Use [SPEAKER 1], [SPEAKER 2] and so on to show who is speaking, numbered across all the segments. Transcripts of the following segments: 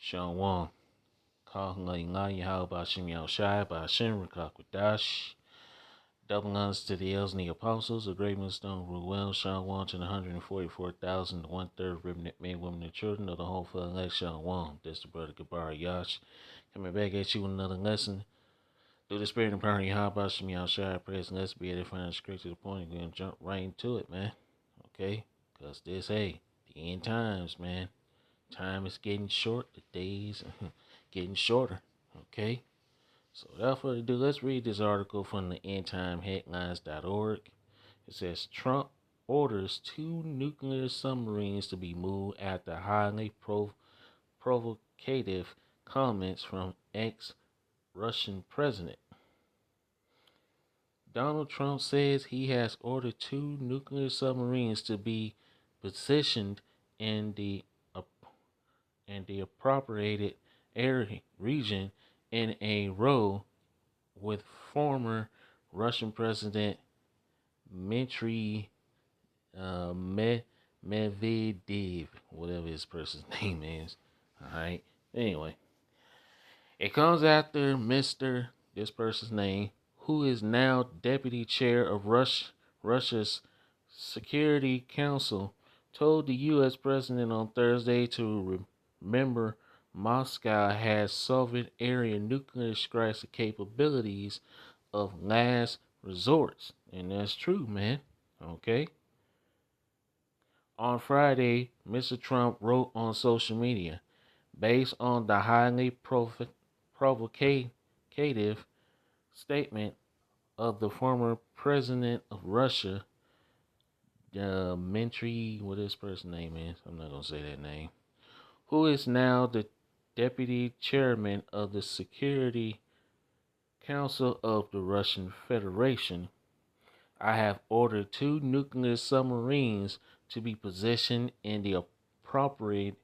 [SPEAKER 1] Shalom. Kahalainai Bashim Shai Bashim Rakakwadash. Double honors to the elders and the apostles, the great millstone rule well, Shalom to the 144,000, 1/3 remnant men, women, and children of the whole for elect Shalom. This is the brother Gabar Yash. Coming back at you with another lesson. Through the spirit and power of Yahweh Bashim Shai, praise and let's be edifying straight to the point. We're going to jump right into it, man. Okay? Because the end times, man. Time is getting short, the days getting shorter. Okay? So without further ado, let's read this article from the endtimeheadlines.org. It says Trump orders 2 nuclear submarines to be moved after highly provocative comments from ex-Russian president. Donald Trump says he has ordered 2 nuclear submarines to be positioned in the appropriated area region in a row with former Russian President Dmitry Medvedev, whatever his person's name is. All right. Anyway, it comes after this person's name, who is now deputy chair of Russia's Security Council, told the U.S. president on Thursday to remember Moscow has Soviet-era nuclear strikes capabilities of last resorts. And that's true, man. Okay? On Friday, Mr. Trump wrote on social media, based on the highly provocative statement of the former president of Russia, Dmitry, what his person's name is, I'm not going to say that name, who is now the deputy chairman of the Security Council of the Russian Federation. I have ordered 2 nuclear submarines to be positioned in the appropriate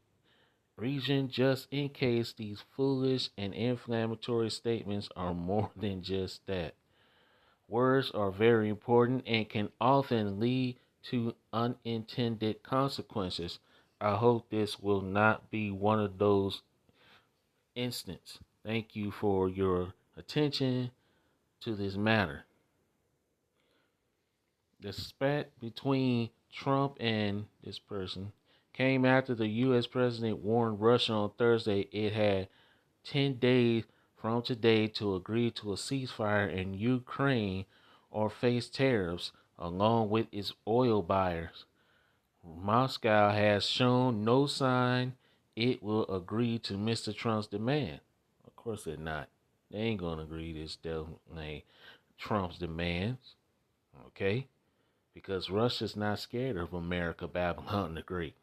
[SPEAKER 1] region just in case these foolish and inflammatory statements are more than just that. Words are very important and can often lead to unintended consequences. I hope this will not be one of those instances. Thank you for your attention to this matter. The spat between Trump and this person came after the U.S. president warned Russia on Thursday it had 10 days from today to agree to a ceasefire in Ukraine or face tariffs along with its oil buyers. Moscow has shown no sign it will agree to Mr. Trump's demand. Of course they're not. They ain't going to agree to this definitely Trump's demands. Okay? Because Russia's not scared of America, Babylon the Great.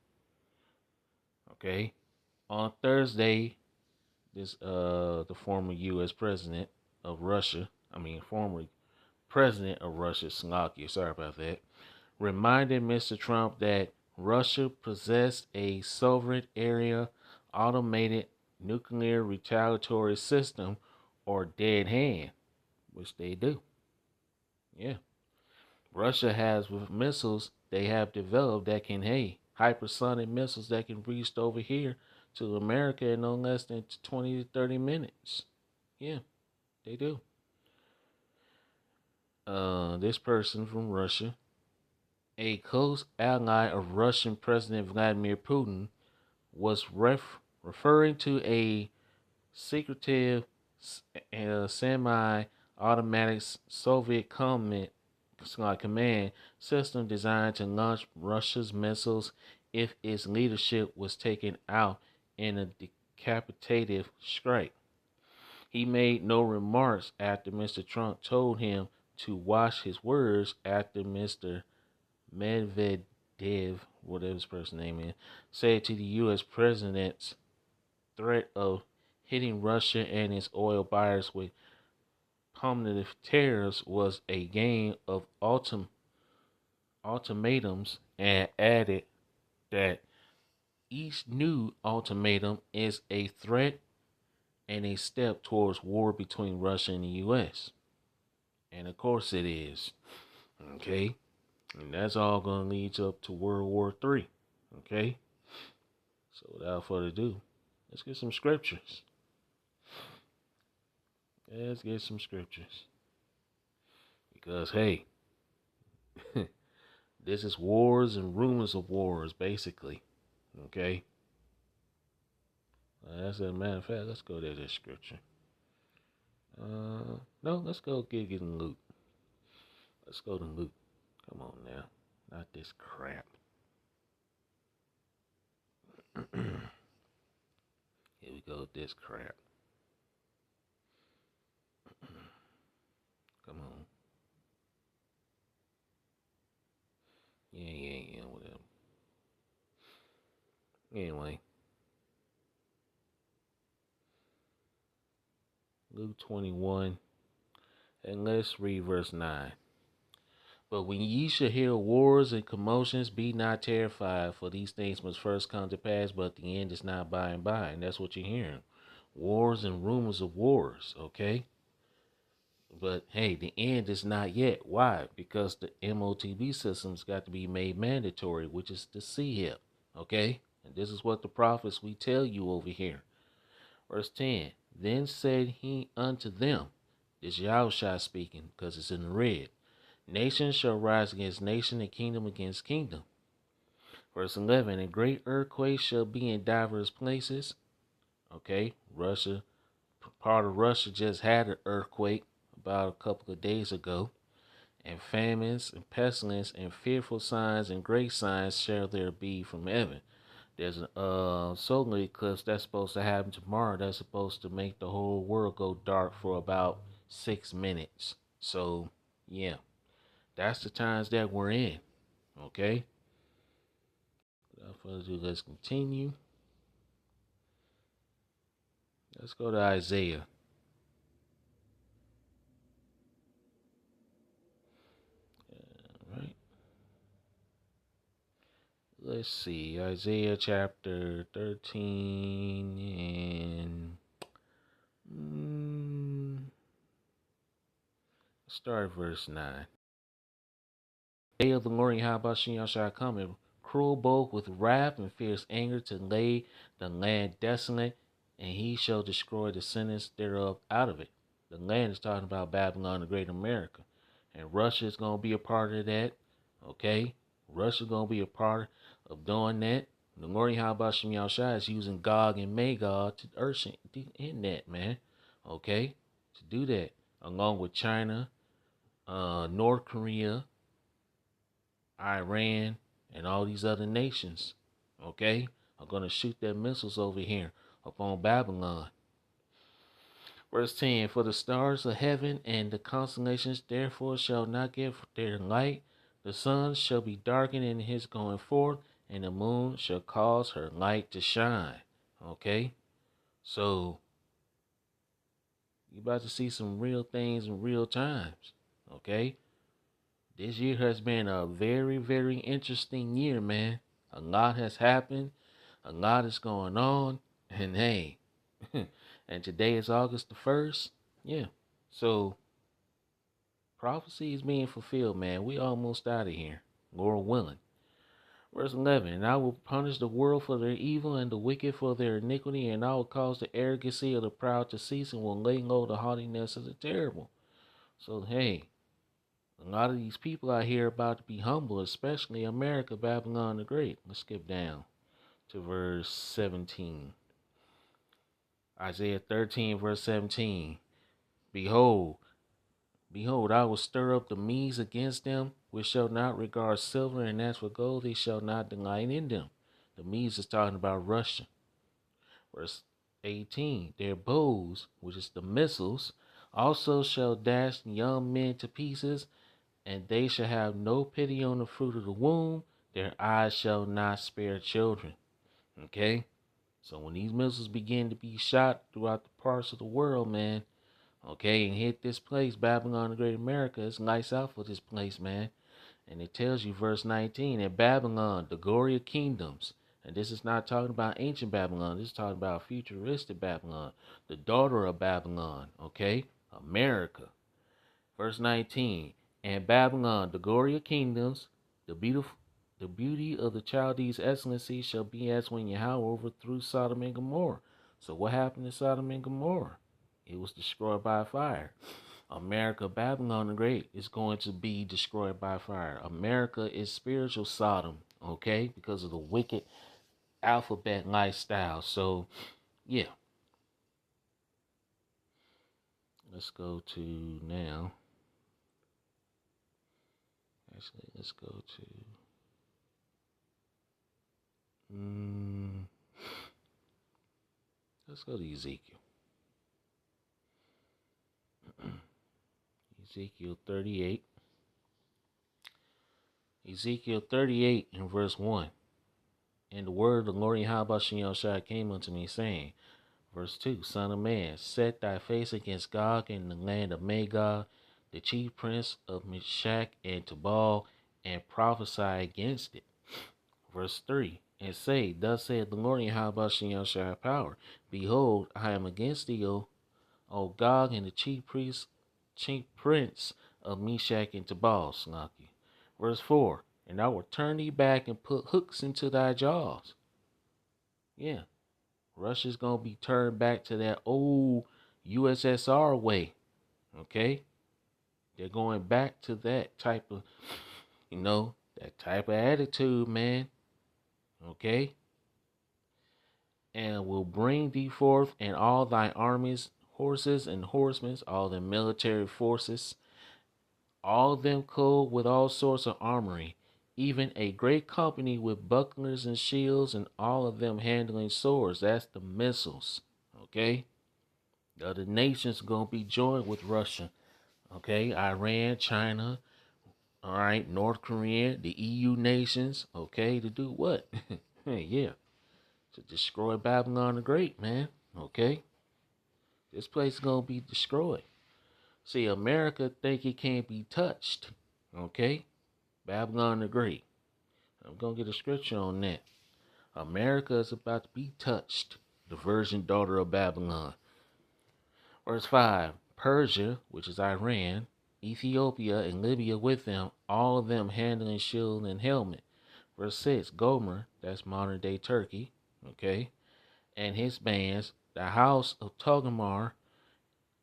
[SPEAKER 1] Okay? On Thursday, the former U.S. president of Russia, former president of Russia, Slovakia, sorry about that, reminded Mr. Trump that Russia possessed a Soviet area automated nuclear retaliatory system or dead hand, which they do. Yeah. Russia has with missiles they have developed that can, hypersonic missiles that can reach over here to America in no less than 20 to 30 minutes. Yeah, they do. This person from Russia, a close ally of Russian President Vladimir Putin, was referring to a secretive semi-automatic Soviet command system designed to launch Russia's missiles if its leadership was taken out in a decapitative strike. He made no remarks after Mr. Trump told him to watch his words after Mr. Medvedev, whatever his person's name is, said to the U.S. president's threat of hitting Russia and its oil buyers with punitive tariffs was a game of ultimatums, and added that each new ultimatum is a threat and a step towards war between Russia and the U.S. And of course it is. Okay? And that's all going to lead up to World War III. Okay? So without further ado, Let's get some scriptures. Let's get some scriptures. Because, hey, this is wars and rumors of wars, basically. Okay? As a matter of fact, let's go to this scripture. No, let's go get in Luke. Let's go to Luke. Come on now. Not this crap. Here we go with this crap. Come on. Yeah, whatever. Anyway. Luke 21. And let's read verse 9. But when ye shall hear wars and commotions, be not terrified, for these things must first come to pass, but the end is not by and by. And that's what you're hearing. Wars and rumors of wars, okay? But hey, the end is not yet. Why? Because the MOTB system's got to be made mandatory, which is the CHIP, okay? And this is what the prophets we tell you over here. Verse 10, then said he unto them, this Yahushua speaking, because it's in the red. Nation shall rise against nation, and kingdom against kingdom. Verse 11, a great earthquake shall be in divers places. Okay, part of Russia just had an earthquake about a couple of days ago. And famines and pestilence and fearful signs and great signs shall there be from heaven. There's a solar eclipse that's supposed to happen tomorrow. That's supposed to make the whole world go dark for about 6 minutes. So, yeah. That's the times that we're in. Okay? Without further ado, let's continue. Let's go to Isaiah. All right. Let's see. Isaiah chapter 13 and start verse 9. Day of the Lord Yahweh shall come, and cruel both with wrath and fierce anger, to lay the land desolate, and he shall destroy the sinners thereof out of it. The land is talking about Babylon, the great America. And Russia is going to be a part of that. Okay? Russia is going to be a part of doing that. The Lord Yahweh is using Gog and Magog to in that, man. Okay? To do that. Along with China, North Korea, Iran, and all these other nations, okay, are going to shoot their missiles over here upon Babylon. Verse 10, for the stars of heaven and the constellations therefore shall not give their light. The sun shall be darkened in his going forth, and the moon shall cause her light to shine. Okay, so you about to see some real things in real times. Okay, this year has been a very, very interesting year, man. A lot has happened. A lot is going on. And hey, and today is August the 1st. Yeah. So prophecy is being fulfilled, man. We almost out of here. Lord willing. Verse 11, and I will punish the world for their evil and the wicked for their iniquity, and I will cause the arrogancy of the proud to cease, and will lay low the haughtiness of the terrible. So, hey, a lot of these people out here about to be humble, especially America, Babylon the Great. Let's skip down to verse 17. Isaiah 13, verse 17. Behold, I will stir up the Medes against them, which shall not regard silver, and as for gold, they shall not delight in them. The Medes is talking about Russia. Verse 18. Their bows, which is the missiles, also shall dash young men to pieces, and they shall have no pity on the fruit of the womb. Their eyes shall not spare children. Okay? So when these missiles begin to be shot throughout the parts of the world, man, okay, and hit this place, Babylon the Great America, it's lights out for this place, man. And it tells you, verse 19, in Babylon, the glory of kingdoms. And this is not talking about ancient Babylon. This is talking about futuristic Babylon, the daughter of Babylon, okay? America. Verse 19, and Babylon, the glory of kingdoms, the beauty of the Chaldees' excellency shall be as when Yahweh overthrew Sodom and Gomorrah. So what happened to Sodom and Gomorrah? It was destroyed by fire. America, Babylon the Great is going to be destroyed by fire. America is spiritual Sodom, okay, because of the wicked alphabet lifestyle. So, yeah, let's go to now. Actually, let's go to. Let's go to Ezekiel. Ezekiel 38. Ezekiel 38 and verse 1. And the word of the Lord Yahweh came unto me, saying, verse 2, Son of man, set thy face against Gog in the land of Magog, the chief prince of Meshach and Tubal, and prophesy against it. Verse 3, and say, Thus saith the Lord Yahweh power, Behold, I am against thee, O Gog, and the chief prince of Meshach and Tubal, Slaki. Verse 4, and I will turn thee back and put hooks into thy jaws. Yeah, Russia's going to be turned back to that old USSR way, okay? They're going back to that type of, that type of attitude, man, okay? And will bring thee forth and all thy armies, horses and horsemen, all the military forces, all of them clothed with all sorts of armory, even a great company with bucklers and shields, and all of them handling swords. That's the missiles, okay? The other nations gonna be joined with Russia, okay? Iran, China, all right, North Korea, the EU nations, okay? To do what? Yeah, to destroy Babylon the Great, man, okay? This place is gonna be destroyed. See, America think it can't be touched, okay? Babylon the Great. I'm going to get a scripture on that. America is about to be touched, the virgin daughter of Babylon. Verse 5, Persia, which is Iran, Ethiopia, and Libya with them, all of them handling shield and helmet. Verse 6, Gomer, that's modern day Turkey, okay, and his bands, the house of Togarmah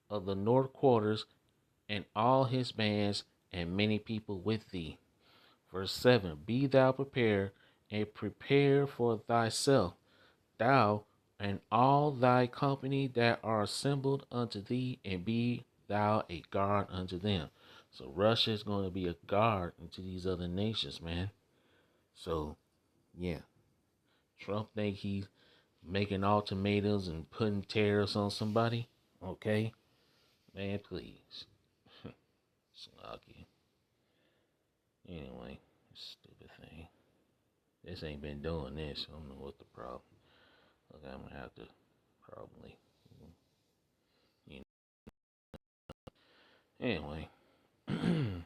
[SPEAKER 1] of the north quarters, and all his bands, and many people with thee. Verse 7, Be thou prepared, and prepare for thyself, thou and all thy company that are assembled unto thee, and be thou a guard unto them. So Russia is going to be a guard unto these other nations, man. So, yeah. Trump think he's making ultimatums and putting tariffs on somebody. Okay? Man, please. Sloggy. Anyway, stupid thing. This ain't been doing this. I don't know what the problem. Look, I'm gonna have to probably, you know. Anyway, yeah.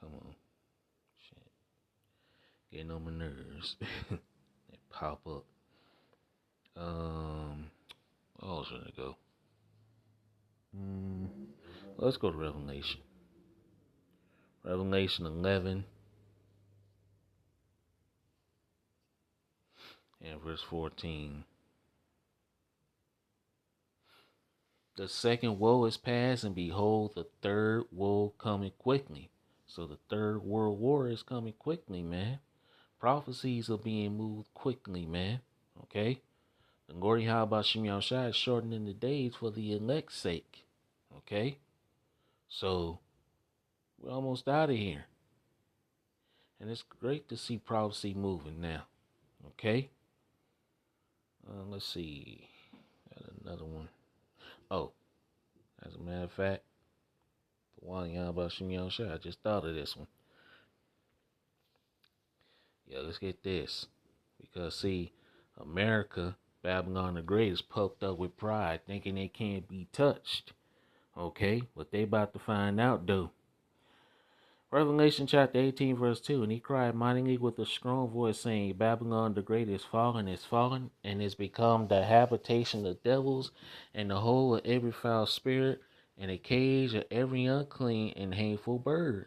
[SPEAKER 1] Come on, shit, getting on my nerves. They pop up. Where else should I go? Let's go to Revelation. Revelation 11 and verse 14. The second woe is past, and behold, the third woe coming quickly. So the third world war is coming quickly, man. Prophecies are being moved quickly, man. Okay? The Lord Yahweh Shai is shortening the days for the elect's sake. Okay? So we're almost out of here. And it's great to see prophecy moving now. Okay? Let's see. Got another one. Oh, as a matter of fact, the one Yahweh Shai, I just thought of this one. Yeah, let's get this. Because, see, America, Babylon the Great, is puffed up with pride, thinking they can't be touched. Okay? What they about to find out, though. Revelation chapter 18, verse 2. And he cried mightily with a strong voice, saying, Babylon the Great is fallen, and is become the habitation of devils, and the hole of every foul spirit, and a cage of every unclean and hateful bird.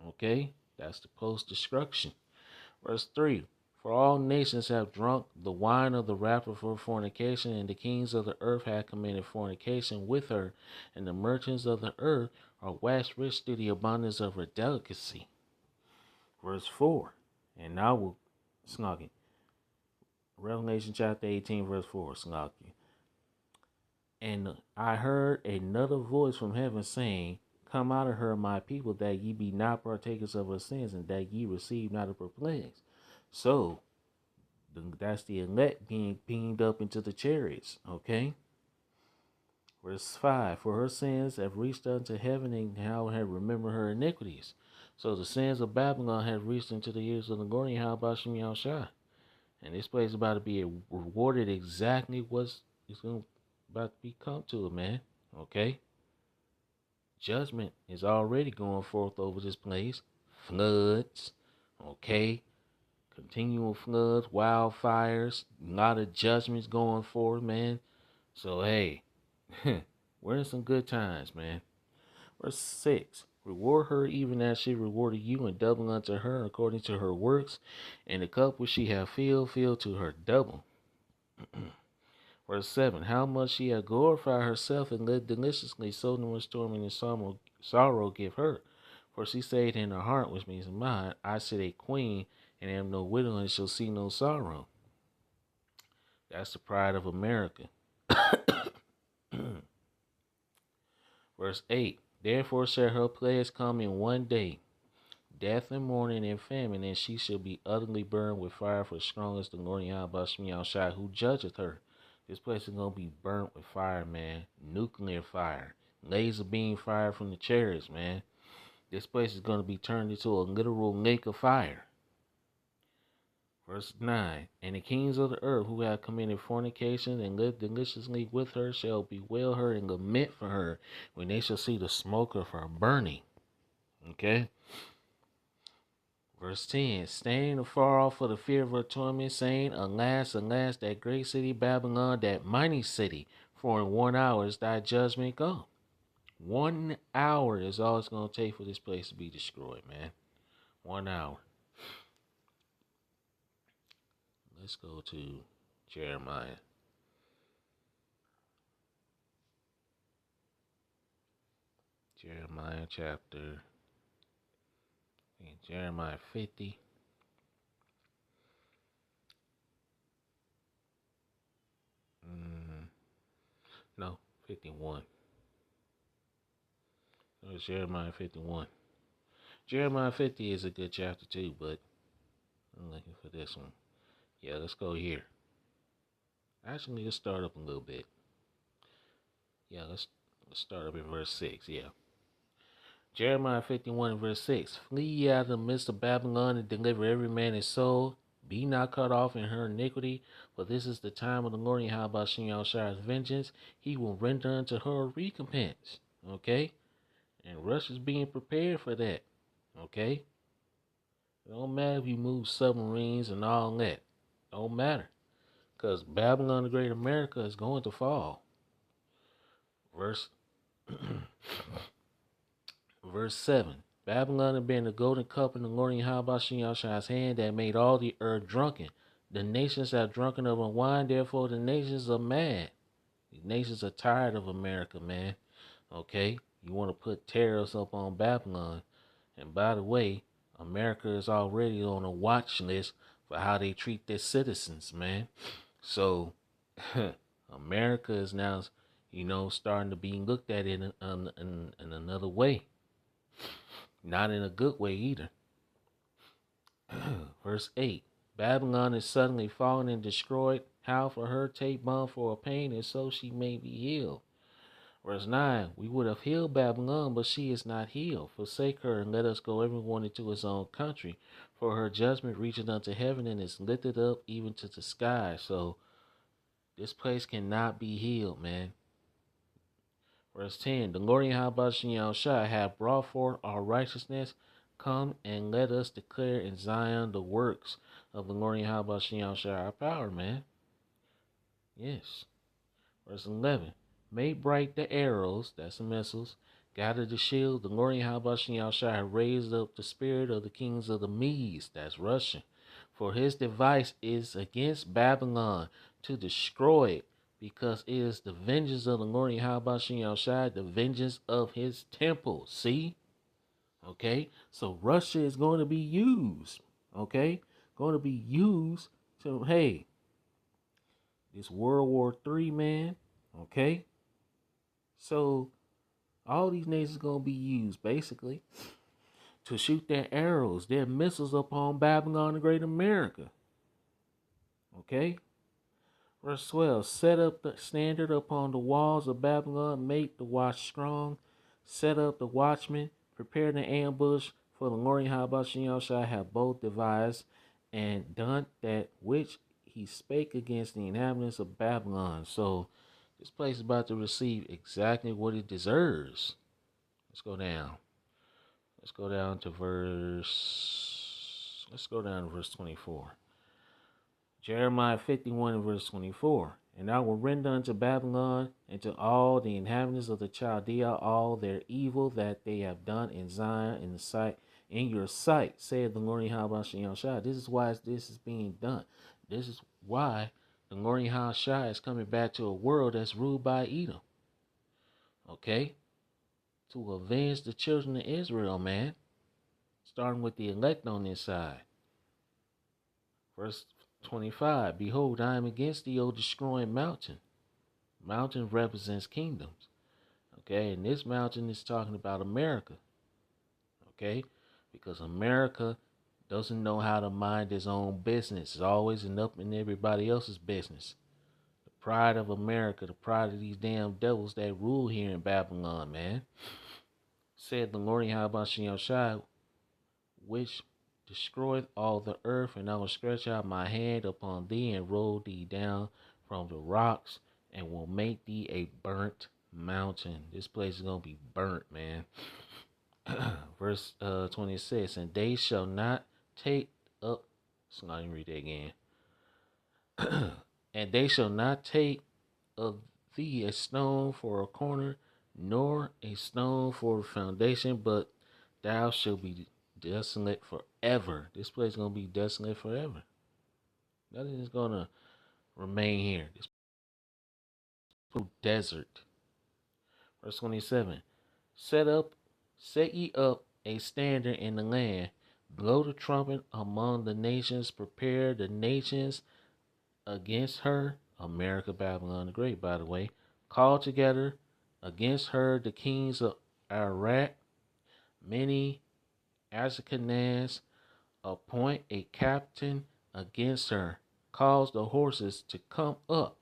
[SPEAKER 1] Okay? That's the post-destruction. Verse 3. For all nations have drunk the wine of the wrath of her fornication, and the kings of the earth have committed fornication with her, and the merchants of the earth are waxed rich through the abundance of her delicacy. Verse 4. And now we'll snug it. Revelation chapter 18, verse 4, snug it. And I heard another voice from heaven saying, Come out of her, my people, that ye be not partakers of her sins, and that ye receive not of her plagues. So, that's the elect being beamed up into the chariots, okay? Verse 5, For her sins have reached unto heaven, and how have remembered her iniquities. So the sins of Babylon have reached into the ears of the Lord, and how about Shem Yahushua? And this place is about to be rewarded exactly what's about to be come to it, man. Okay? Judgment is already going forth over this place. Floods, okay? Continual floods, wildfires, a lot of judgments going forth, man. So, hey, we're in some good times, man. Verse 6. Reward her even as she rewarded you, and double unto her according to her works, and the cup which she hath filled, fill to her double. Verse 7. How much she hath glorified herself and lived deliciously, so much storm and sorrow give her. For she said in her heart, which means in mind, I sit a queen, and am no widow, and shall see no sorrow. That's the pride of America. Verse 8. Therefore shall her plagues come in one day, death and mourning and famine, and she shall be utterly burned with fire, for strong is the Lord Yahweh who judgeth her. This place is going to be burnt with fire, man. Nuclear fire. Laser beam fire from the chariots, man. This place is going to be turned into a literal lake of fire. Verse 9. And the kings of the earth who have committed fornication and lived deliciously with her shall bewail her and lament for her when they shall see the smoke of her burning. Okay? Verse 10. Standing afar off for the fear of her torment, saying, Alas, alas, that great city Babylon, that mighty city, for in 1 hour is thy judgment come. 1 hour is all it's going to take for this place to be destroyed, man. 1 hour. Let's go to Jeremiah. Jeremiah chapter, Jeremiah 50. No, 51. It was Jeremiah 51. Jeremiah 50 is a good chapter too, but I'm looking for this one. Yeah, let's go here. Actually, let's start up a little bit. Yeah, let's start up in verse 6. Yeah. Jeremiah 51 and verse 6. Flee ye out of the midst of Babylon, and deliver every man his soul. Be not cut off in her iniquity, for this is the time of the Lord Yahweh Shem Yahushua's vengeance. He will render unto her a recompense. Okay? And Russia's being prepared for that. Okay? It don't matter if you move submarines and all that. Don't matter. Because Babylon the Great America is going to fall. Verse 7. Babylon had been the golden cup in the Lord Yahweh Shem Yahushua's hand that made all the earth drunken. The nations have drunken of wine, therefore the nations are mad. The nations are tired of America, man. Okay? You want to put tariffs up on Babylon. And by the way, America is already on a watch list for how they treat their citizens, man. So, America is now, starting to be looked at in another way. Not in a good way either. Verse 8. Babylon is suddenly fallen and destroyed. How for her take balm for her pain, and so she may be healed. Verse 9. We would have healed Babylon, but she is not healed. Forsake her, and let us go everyone into his own country. For her judgment reacheth unto heaven, and is lifted up even to the sky. So, this place cannot be healed, man. Verse 10. The Lord Yahweh Shem Yahushua hath brought forth our righteousness. Come and let us declare in Zion the works of the Lord Yahweh Shem Yahushua our power, man. Yes. Verse 11. Make bright the arrows, that's the missiles, Gathered the shield, the Lord Yahweh Shai raised up the spirit of the kings of the Medes, that's Russia. For his device is against Babylon to destroy it, because it is the vengeance of the Lord Yahweh Shai, the vengeance of his temple. See? Okay? So Russia is going to be used. Okay? Going to be used to, hey, this World War III, man. Okay? So all these nations going to be used basically to shoot their arrows, their missiles upon Babylon the Great America. Okay? Verse 12, set up the standard upon the walls of Babylon, make the watch strong, set up the watchmen, prepare the ambush, for the Lord Yahweh shall have both devised and done that which he spake against the inhabitants of Babylon. So this place is about to receive exactly what it deserves. Let's go down. Let's go down to verse 24. Jeremiah 51 and verse 24. And I will render unto Babylon and to all the inhabitants of the Chaldea all their evil that they have done in Zion in your sight, saith the Lord Yahweh Shai. This is why this is being done. This is why the Lord Yahweh Shai is coming back to a world that's ruled by Edom. Okay? To avenge the children of Israel, man. Starting with the elect on this side. Verse 25, behold, I am against thee, O destroying mountain. Mountain represents kingdoms. Okay, and this mountain is talking about America. Okay, because America doesn't know how to mind its own business. It's always up in everybody else's business. The pride of America, the pride of these damn devils that rule here in Babylon, man. Said the Lord Yahweh Shai, which destroyeth all the earth, and I will stretch out my hand upon thee and roll thee down from the rocks and will make thee a burnt mountain. This place is going to be burnt, man. Verse 26, and they shall not take up, so let me read that again. And they shall not take of thee a stone for a corner, nor a stone for a foundation, but thou shalt be desolate forever. This place is going to be desolate forever. Nothing is going to remain here. This desert. Verse 27. Set ye up a standard in the land. Blow the trumpet among the nations. Prepare the nations against her. America, Babylon the Great, by the way. Call together against her the kings of Iraq, many Ashkenaz. Appoint a captain against her. Cause the horses to come up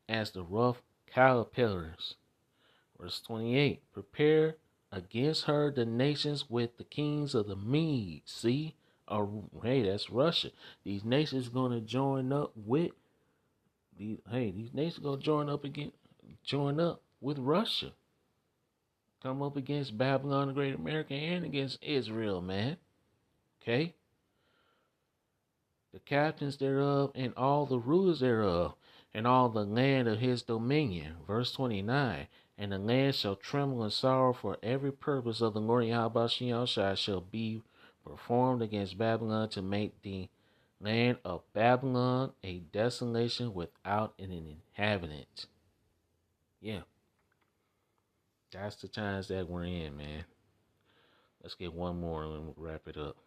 [SPEAKER 1] as the rough caterpillars. Verse 28. Prepare against her the nations with the kings of the Medes. See? Hey, that's Russia. These nations going to join up with these nations going to join up with Russia. Come up against Babylon the Great America and against Israel, man. Okay? The captains thereof, and all the rulers thereof, and all the land of his dominion. Verse 29, and the land shall tremble in sorrow, for every purpose of the Lord Yahweh shall be performed against Babylon, to make the land of Babylon a desolation without an inhabitant. Yeah, that's the times that we're in, man. Let's get one more and we'll wrap it up.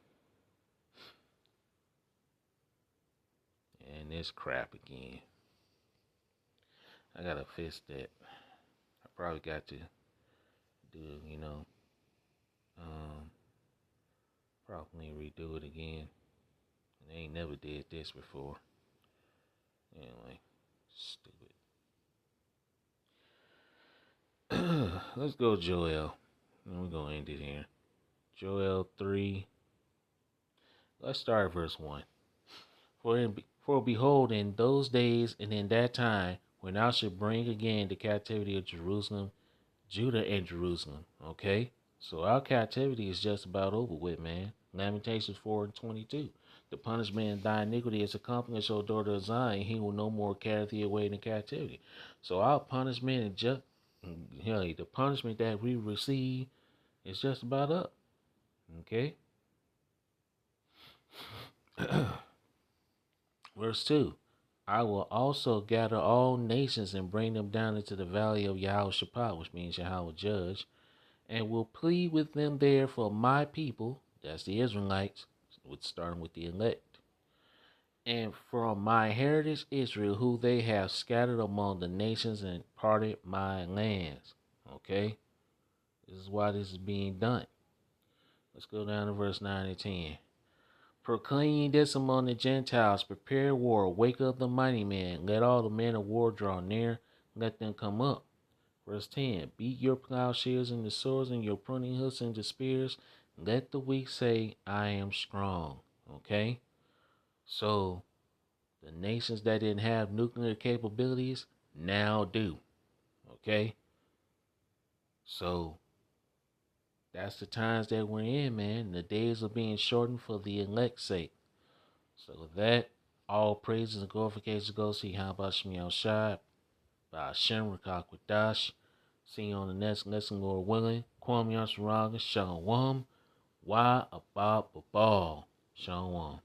[SPEAKER 1] And this crap again. I gotta fix that. I probably got to do, probably redo it again. And I ain't never did this before. Anyway, stupid. Let's go Joel. And we're gonna end it here. Joel 3. Let's start verse 1. For behold, in those days and in that time, when I shall bring again the captivity of Jerusalem, Judah and Jerusalem. Okay? So our captivity is just about over with, man. Lamentations 4 and 22. The punishment of thy iniquity is accomplished, O daughter of Zion. He will no more carry thee away in captivity. So our punishment Hell, the punishment that we receive is just about up. Okay? Verse 2. I will also gather all nations and bring them down into the valley of Yahushua, which means Yahweh judge, and will plead with them there for my people, that's the Israelites, starting with the elect, and from my heritage Israel, who they have scattered among the nations and parted my lands. Okay? This is why this is being done. Let's go down to verse 9 and 10. Proclaim this among the Gentiles, prepare war, wake up the mighty men, let all the men of war draw near, let them come up. Verse 10, beat your plowshares into swords and your pruning hooks into spears, let the weak say, I am strong. Okay? So, the nations that didn't have nuclear capabilities now do. Okay? So, that's the times that we're in, man. The days are being shortened for the elect's sake. So with that, all praises and glorifications go to Yahweh Shemiel Shai, by Hashem Rakakwadash. See you on the next lesson, Lord willing. Kwam Yasharaga, Shalom. Why about Babal? Shalom.